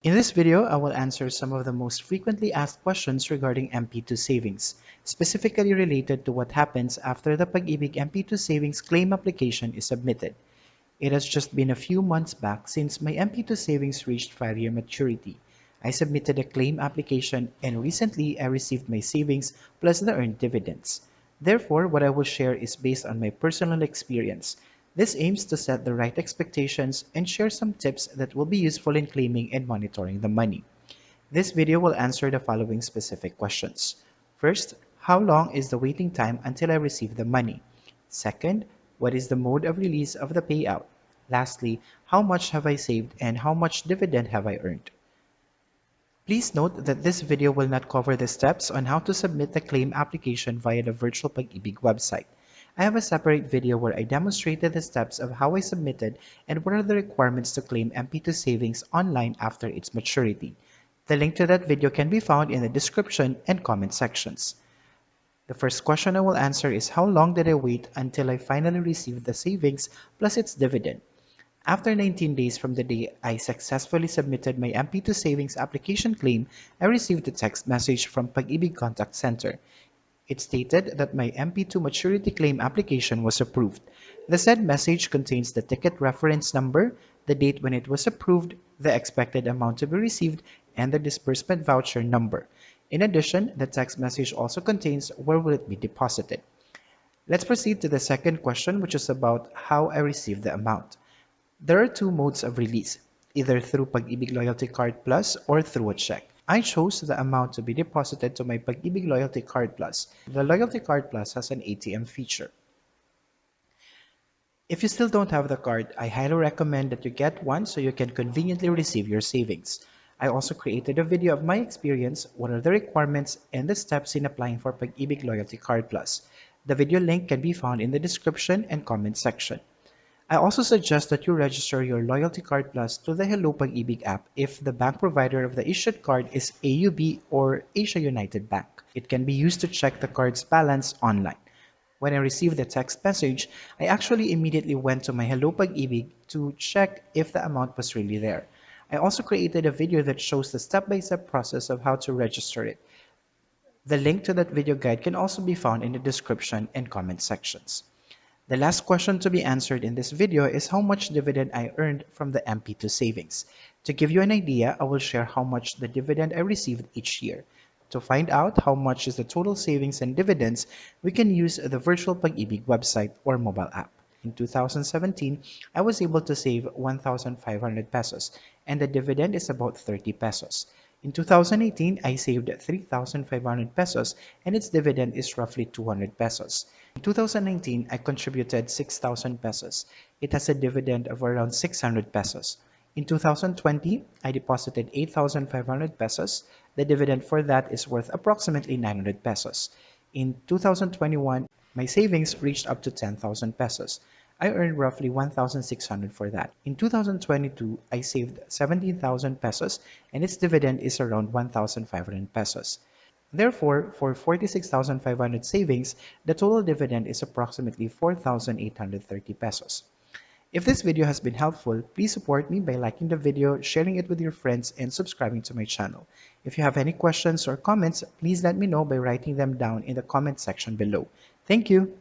In this video, I will answer some of the most frequently asked questions regarding MP2 savings, specifically related to what happens after the Pag-IBIG MP2 savings claim application is submitted. It has just been a few months back since my MP2 savings reached 5-year maturity. I submitted a claim application and recently I received my savings plus the earned dividends. Therefore, what I will share is based on my personal experience. This aims to set the right expectations and share some tips that will be useful in claiming and monitoring the money. This video will answer the following specific questions. First, how long is the waiting time until I receive the money? Second, what is the mode of release of the payout? Lastly, how much have I saved and how much dividend have I earned? Please note that this video will not cover the steps on how to submit the claim application via the virtual Pag-IBIG website. I have a separate video where I demonstrated the steps of how I submitted and what are the requirements to claim MP2 savings online after its maturity. The link to that video can be found in the description and comment sections. The first question I will answer is how long did I wait until I finally received the savings plus its dividend? After 19 days from the day I successfully submitted my MP2 savings application claim, I received a text message from Pag-IBIG Contact Center. It stated that my MP2 maturity claim application was approved. The said message contains the ticket reference number, the date when it was approved, the expected amount to be received, and the disbursement voucher number. In addition, the text message also contains where will it be deposited. Let's proceed to the second question, which is about how I received the amount. There are two modes of release, either through Pag-IBIG Loyalty Card Plus or through a check. I chose the amount to be deposited to my Pag-IBIG Loyalty Card Plus. The Loyalty Card Plus has an ATM feature. If you still don't have the card, I highly recommend that you get one so you can conveniently receive your savings. I also created a video of my experience, what are the requirements, and the steps in applying for Pag-IBIG Loyalty Card Plus. The video link can be found in the description and comment section. I also suggest that you register your Loyalty Card Plus to the Hello Pag-IBIG app if the bank provider of the issued card is AUB or Asia United Bank. It can be used to check the card's balance online. When I received the text message, I actually immediately went to my Hello Pag-IBIG to check if the amount was really there. I also created a video that shows the step-by-step process of how to register it. The link to that video guide can also be found in the description and comment sections. The last question to be answered in this video is how much dividend I earned from the MP2 savings. To give you an idea, I will share how much the dividend I received each year. To find out how much is the total savings and dividends, we can use the virtual Pag-IBIG website or mobile app. In 2017, I was able to save 1,500 pesos and the dividend is about 30 pesos. In 2018, I saved 3,500 pesos and its dividend is roughly 200 pesos. In 2019, I contributed 6,000 pesos. It has a dividend of around 600 pesos. In 2020, I deposited 8,500 pesos. The dividend for that is worth approximately 900 pesos. In 2021, my savings reached up to 10,000 pesos. I earned roughly 1,600 for that. In 2022, I saved 17,000 pesos and its dividend is around 1,500 pesos. Therefore, for 46,500 savings, the total dividend is approximately 4,830 pesos. If this video has been helpful, please support me by liking the video, sharing it with your friends, and subscribing to my channel. If you have any questions or comments, please let me know by writing them down in the comment section below. Thank you!